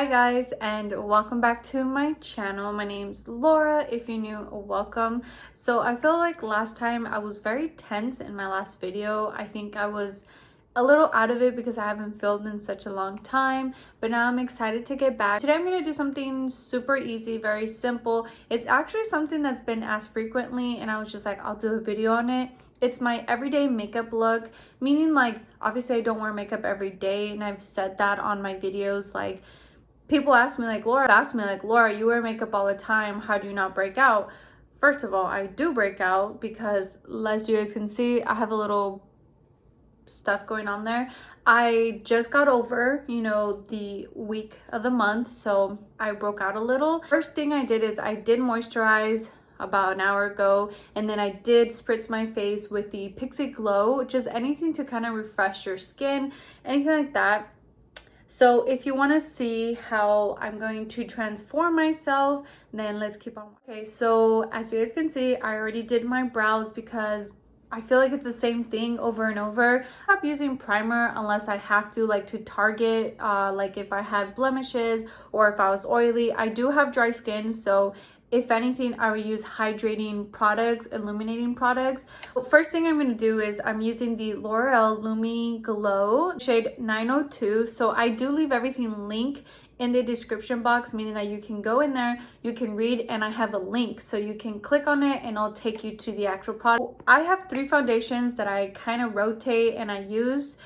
Hi guys, and welcome back to my channel. My name's Laura. If you're new, welcome. So I feel like last time I was very tense in my last video. I think I was a little out of it because I haven't filmed in such a long time, but now I'm excited to get back. Today I'm going to do something super easy, very simple. It's actually something that's been asked frequently, and I was just like, I'll do a video on it. It's my everyday makeup look, meaning like obviously I don't wear makeup every day, and I've said that on my videos. Like, people ask me like, Laura, you wear makeup all the time. How do you not break out? First of all, I do break out because, as you guys can see, I have a little stuff going on there. I just got over, the week of the month, so I broke out a little. First thing I did is I did moisturize about an hour ago, and then I did spritz my face with the PACIFICA Glow, just anything to kind of refresh your skin, anything like that. So if you want to see how I'm going to transform myself, then let's keep on. Okay, so as you guys can see, I already did my brows because I feel like it's the same thing over and over. Stop using primer unless I have to, like to target, like if I had blemishes or if I was oily. I do have dry skin, so if anything, I would use hydrating products, illuminating products. But first thing I'm going to do is I'm using the L'Oreal Lumi Glow shade 902. So I do leave everything linked in the description box, meaning that you can go in there, you can read, and I have a link. So you can click on it and it'll take you to the actual product. I have 3 foundations that I kind of rotate and I use.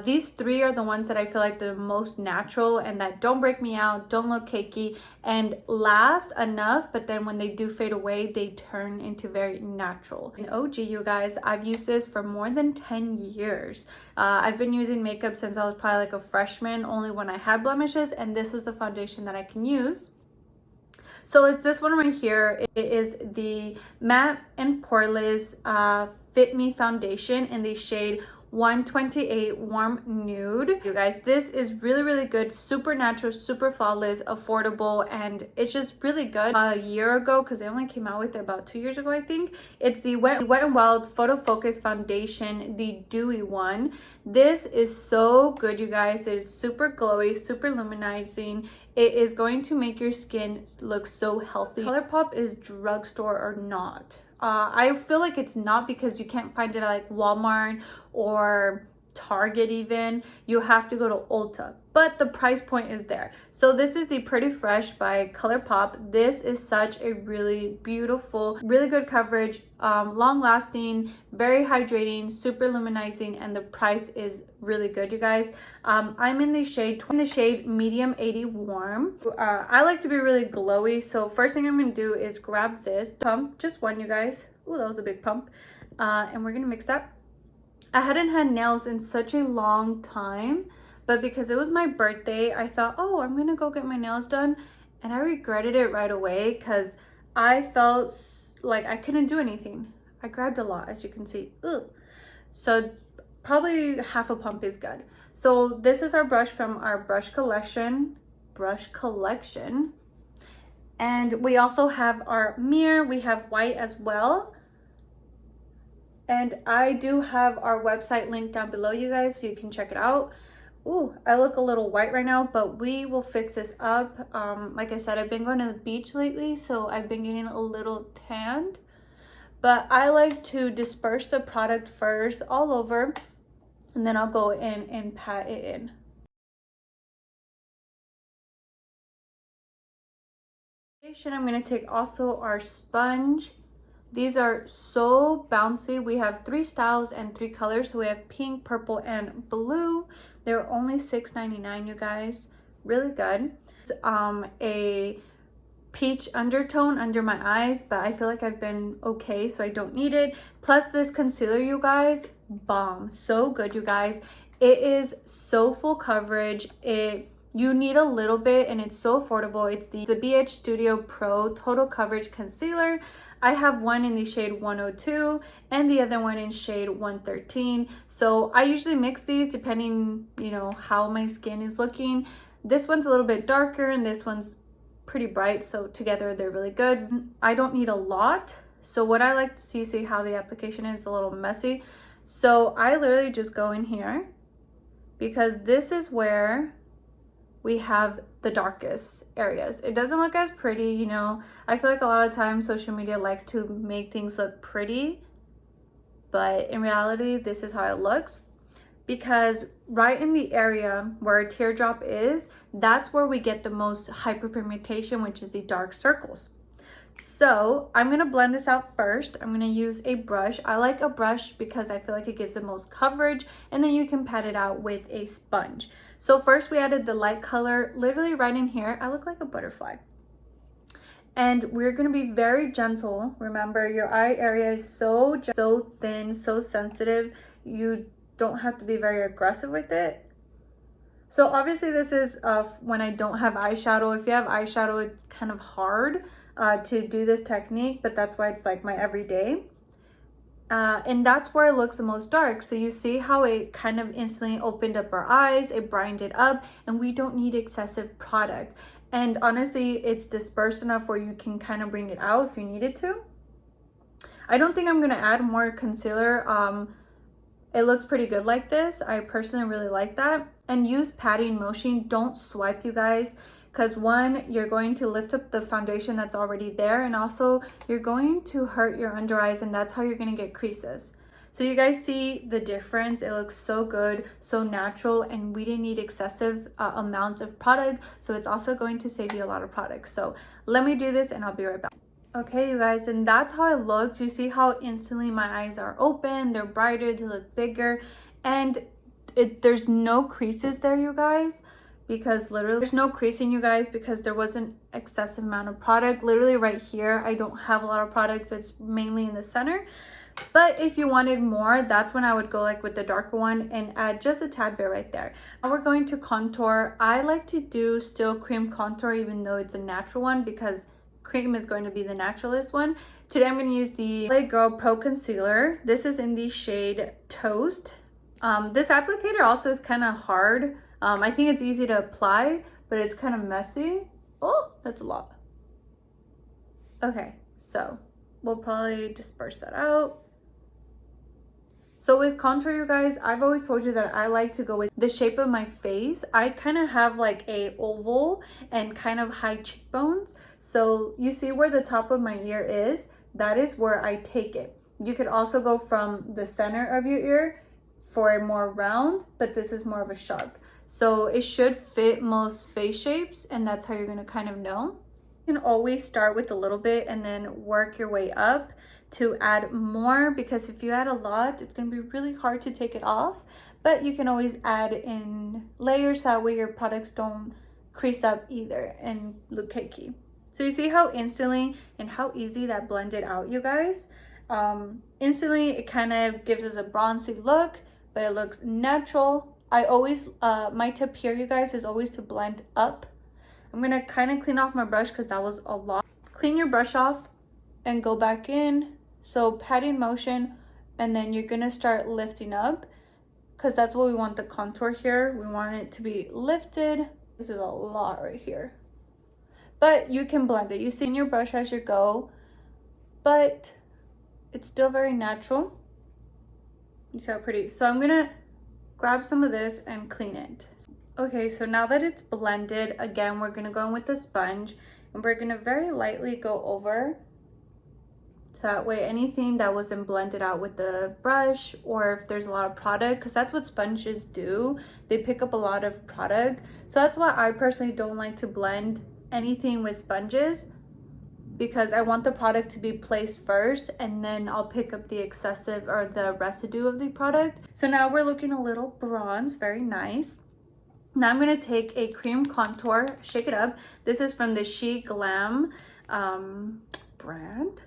These 3 are the ones that I feel like the most natural and that don't break me out, don't look cakey, and last enough, but then when they do fade away, they turn into very natural. And OG, you guys, I've used this for more than 10 years. I've been using makeup since I was probably like a freshman, only when I had blemishes, and this is the foundation that I can use. So it's this one right here. It is the Matte and Poreless Fit Me Foundation in the shade 128 Warm Nude. You guys, this is really good, super natural, super flawless, affordable, and it's just really good. A year ago, because they only came out with it about 2 years ago, I think. It's the Wet n Wild Photo Focus Foundation, the dewy one. This is so good, you guys. It is super glowy, super luminizing. It is going to make your skin look so healthy. ColourPop is drugstore or not. I feel like it's not, because you can't find it at like Walmart or Target even. You have to go to Ulta, but the price point is there. So this is the Pretty Fresh by ColourPop. This is such a really beautiful, really good coverage, long lasting, very hydrating, super luminizing, and the price is really good, you guys. I'm in the shade medium 80 warm. I like to be really glowy, so first thing I'm gonna do is grab this pump, just one, you guys. Ooh, that was a big pump. And we're gonna mix that. I hadn't had nails in such a long time, but because it was my birthday, I thought, oh, I'm gonna go get my nails done, and I regretted it right away because I felt like I couldn't do anything. I grabbed a lot, as you can see. Ugh. So probably half a pump is good. So this is our brush from our brush collection, and we also have our mirror. We have white as well. And I do have our website linked down below, you guys, so you can check it out. Ooh, I look a little white right now, but we will fix this up. Like I said, I've been going to the beach lately, so I've been getting a little tanned. But I like to disperse the product first all over, and then I'll go in and pat it in. I'm going to take also our sponge. These are so bouncy. We have 3 styles and 3 colors. So we have pink, purple, and blue. They're only $6.99, you guys. Really good. A peach undertone under my eyes, but I feel like I've been okay, so I don't need it. Plus this concealer, you guys, bomb. So good, you guys. It is so full coverage. You need a little bit, and it's so affordable. It's the BH Studio Pro Total Coverage Concealer. I have one in the shade 102 and the other one in shade 113. So I usually mix these depending, how my skin is looking. This one's a little bit darker and this one's pretty bright, so together they're really good. I don't need a lot. So what I like to see how the application is a little messy. So I literally just go in here, because this is where we have the darkest areas. It doesn't look as pretty, you know. I feel like a lot of times social media likes to make things look pretty, but in reality, this is how it looks. Because right in the area where a teardrop is, that's where we get the most hyperpigmentation, which is the dark circles. So I'm gonna blend this out first. I'm gonna use a brush. I like a brush because I feel like it gives the most coverage, and then you can pat it out with a sponge. So first we added the light color literally right in here. I look like a butterfly. And we're gonna be very gentle. Remember, your eye area is so thin, so sensitive. You don't have to be very aggressive with it. So obviously this is when I don't have eyeshadow. If you have eyeshadow, it's kind of hard to do this technique, but that's why it's like my everyday. And that's where it looks the most dark. So you see how it kind of instantly opened up our eyes, it brightened it up, and we don't need excessive product. And honestly, it's dispersed enough where you can kind of bring it out if you needed to. I don't think I'm gonna add more concealer. It looks pretty good like this. I personally really like that. And use patting motion. Don't swipe, you guys, because one, you're going to lift up the foundation that's already there, and also you're going to hurt your under eyes, and that's how you're going to get creases. So you guys see the difference. It looks so good, so natural, and we didn't need excessive amounts of product, so it's also going to save you a lot of product. So let me do this and I'll be right back. Okay, you guys, and that's how it looks. You see how instantly my eyes are open, they're brighter, they look bigger, and there's no creases there, you guys, because literally there's no creasing, you guys, because there wasn't excessive amount of product. Literally right here, I don't have a lot of products. It's mainly in the center. But if you wanted more, that's when I would go like with the darker one and add just a tad bit right there. Now we're going to contour. I like to do still cream contour, even though it's a natural one, because cream is going to be the naturalist one. Today I'm going to use the LA Girl Pro Concealer. This is in the shade Toast. This applicator also is kind of hard. I think it's easy to apply, but it's kind of messy. Oh, that's a lot. Okay, so we'll probably disperse that out. So with contour, you guys, I've always told you that I like to go with the shape of my face. I kind of have like a oval and kind of high cheekbones. So you see where the top of my ear is? That is where I take it. You could also go from the center of your ear for a more round, but this is more of a sharp. So it should fit most face shapes, and that's how you're gonna kind of know. You can always start with a little bit and then work your way up to add more, because if you add a lot, it's going to be really hard to take it off. But you can always add in layers, that way your products don't crease up either and look cakey. So you see how instantly and how easy that blended out, you guys. Instantly it kind of gives us a bronzy look, but it looks natural. I always my tip here, you guys, is always to blend up. I'm gonna kind of clean off my brush because that was a lot. Clean your brush off and go back in. So patting motion, and then you're gonna start lifting up, because that's what we want the contour here. We want it to be lifted. This is a lot right here, but you can blend it. You see in your brush as you go, but it's still very natural. You see how pretty. So I'm gonna grab some of this and clean it. Okay, so now that it's blended, again, we're gonna go in with the sponge, and we're gonna very lightly go over, so that way anything that wasn't blended out with the brush, or if there's a lot of product, because that's what sponges do, they pick up a lot of product. So that's why I personally don't like to blend anything with sponges, because I want the product to be placed first, and then I'll pick up the excessive or the residue of the product. So now we're looking a little bronze, very nice. Now I'm gonna take a cream contour, shake it up. This is from the She Glam brand.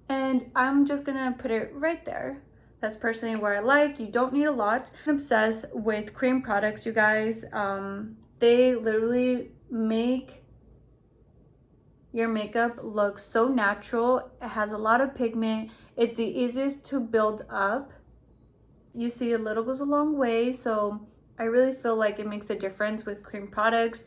And I'm just gonna put it right there. That's personally where I like. You don't need a lot. I'm obsessed with cream products, you guys. They literally make your makeup look so natural. It has a lot of pigment. It's the easiest to build up. You see, a little goes a long way. So I really feel like it makes a difference with cream products.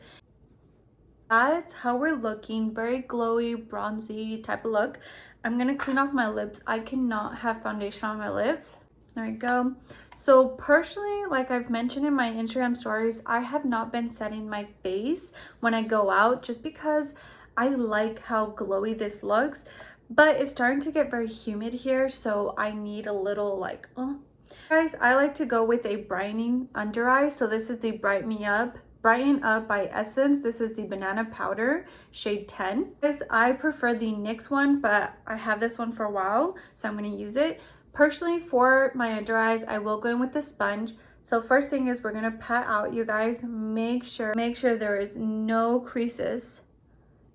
That's how we're looking. Very glowy, bronzy type of look. I'm gonna clean off my lips. I cannot have foundation on my lips. There we go. So personally, like I've mentioned in my Instagram stories, I have not been setting my face when I go out just because I like how glowy this looks. But it's starting to get very humid here, so I need a little like, Guys, I like to go with a brightening under eye. So this is the Brighten Up by Essence. This is the banana powder, shade 10. Guys, I prefer the NYX one, but I have this one for a while, so I'm gonna use it. Personally, for my under eyes, I will go in with the sponge. So first thing is we're gonna pat out, you guys. Make sure there is no creases.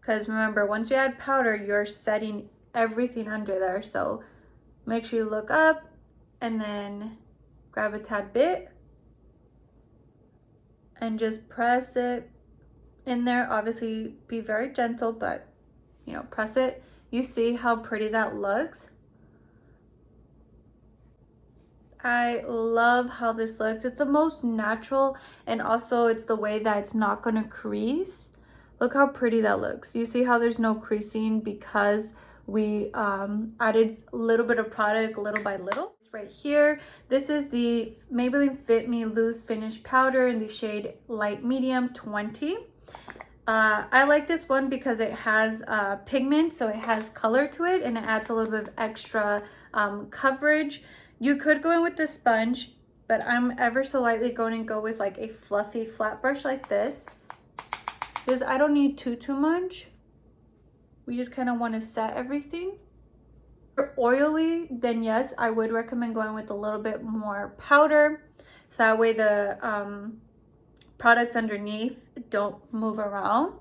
Because remember, once you add powder, you're setting everything under there. So make sure you look up and then grab a tad bit and just press it in there. Obviously, be very gentle, but you know, press it. You see how pretty that looks? I love how this looks. It's the most natural, and also it's the way that it's not gonna crease. Look how pretty that looks. You see how there's no creasing because we added a little bit of product little by little. It's right here. This is the Maybelline Fit Me Loose Finish Powder in the shade Light Medium 20. I like this one because it has pigment, so it has color to it, and it adds a little bit of extra coverage. You could go in with the sponge, but I'm ever so lightly going to go with like a fluffy flat brush like this, because I don't need too much. We just kind of want to set everything. If you're oily, then yes, I would recommend going with a little bit more powder, so that way the products underneath don't move around.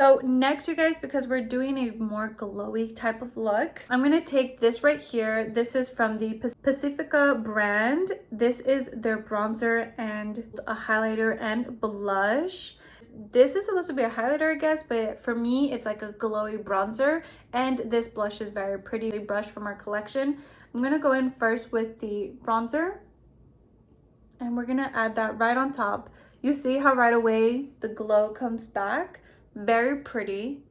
So next, you guys, because we're doing a more glowy type of look, I'm gonna take this right here. This is from the PACIFICA brand. This is their bronzer and a highlighter and blush. This is supposed to be a highlighter, I guess, but for me, it's like a glowy bronzer. And this blush is very pretty. The brush from our collection. I'm gonna go in first with the bronzer, and we're gonna add that right on top. You see how right away the glow comes back? Very pretty.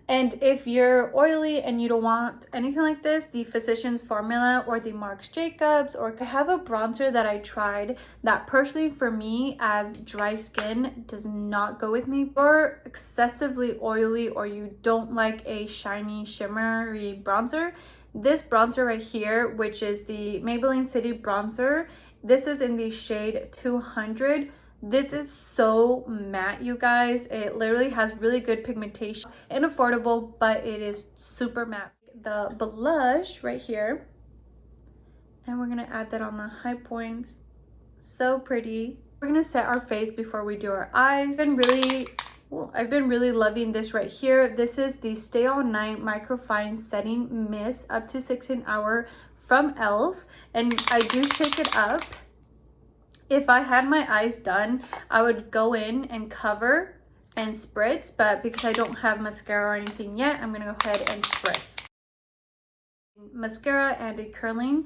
And if you're oily and you don't want anything like this, the Physicians Formula or the Marc Jacobs, or I have a bronzer that I tried that personally for me as dry skin does not go with me. If you're excessively oily or you don't like a shiny shimmery bronzer, this bronzer right here, which is the Maybelline City Bronzer, this is in the shade 200. This is so matte, you guys. It literally has really good pigmentation and affordable, but it is super matte. The blush right here, and we're gonna add that on the high points. So pretty. We're gonna set our face before we do our eyes. I've been really loving this right here. This is the Stay All Night Microfine Setting Mist up to 16 hour from e.l.f. and I do shake it up. If I had my eyes done, I would go in and cover and spritz, but because I don't have mascara or anything yet, I'm gonna go ahead and spritz. Mascara and a curling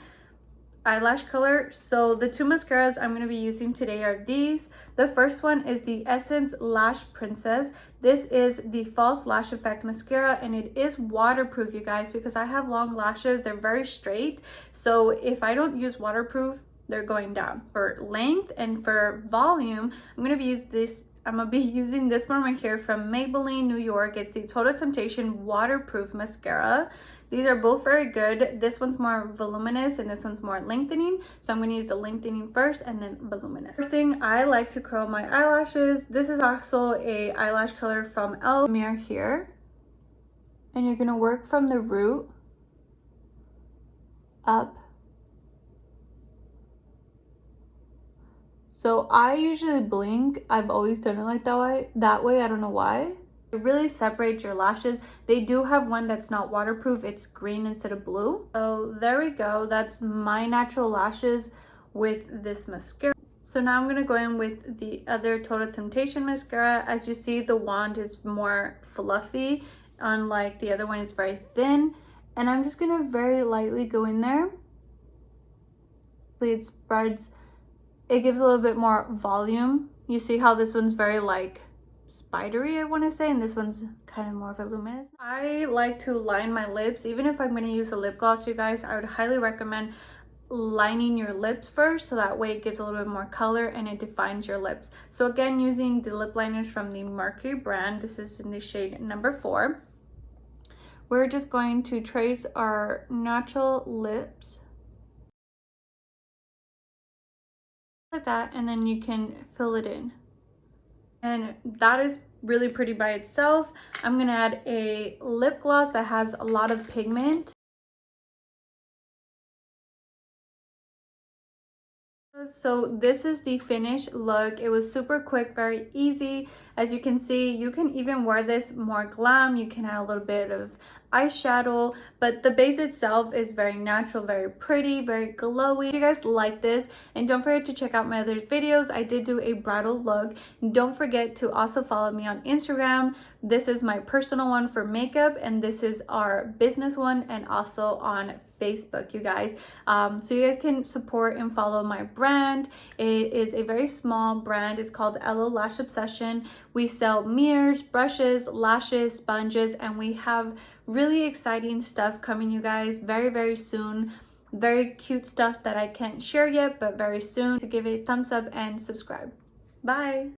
eyelash color. So the two mascaras I'm going to be using today are these. The first one is the Essence Lash Princess. This is the False Lash Effect mascara, and it is waterproof, you guys, because I have long lashes. They're very straight, so if I don't use waterproof, they're going down. For length and for volume, I'm going to be using this one right here from Maybelline New York. It's the Total Temptation Waterproof Mascara. These are both very good. This one's more voluminous and this one's more lengthening. So I'm going to use the lengthening first and then voluminous. First thing, I like to curl my eyelashes. This is also a eyelash color from e.l.f. Mirror here. And you're going to work from the root up. So I usually blink. I've always done it like that way. I don't know why. It really separates your lashes. They do have one that's not waterproof. It's green instead of blue. So there we go. That's my natural lashes with this mascara. So now I'm going to go in with the other Total Temptation mascara. As you see, the wand is more fluffy. Unlike the other one, it's very thin. And I'm just going to very lightly go in there. It spreads. It gives a little bit more volume. You see how this one's very like spidery, I want to say, and this one's kind of more voluminous. I like to line my lips. Even if I'm going to use a lip gloss, you guys, I would highly recommend lining your lips first, so that way it gives a little bit more color and it defines your lips. So again, using the lip liners from the Mercury brand, this is in the shade number 4. We're just going to trace our natural lips like that, and then you can fill it in. And that is really pretty by itself. I'm gonna add a lip gloss that has a lot of pigment. So this is the finished look. It was super quick, very easy. As you can see, you can even wear this more glam. You can add a little bit of eyeshadow, but the base itself is very natural, very pretty, very glowy. If you guys like this, and don't forget to check out my other videos. I did do a bridal look. Don't forget to also follow me on Instagram. This is my personal one for makeup, and this is our business one, and also on Facebook, you guys. So you guys can support and follow my brand. It is a very small brand. It's called e.l.f. Lash Obsession. We sell mirrors, brushes, lashes, sponges, and we have really exciting stuff coming, you guys, very, very soon. Very cute stuff that I can't share yet, but very soon. To give a thumbs up and subscribe. Bye.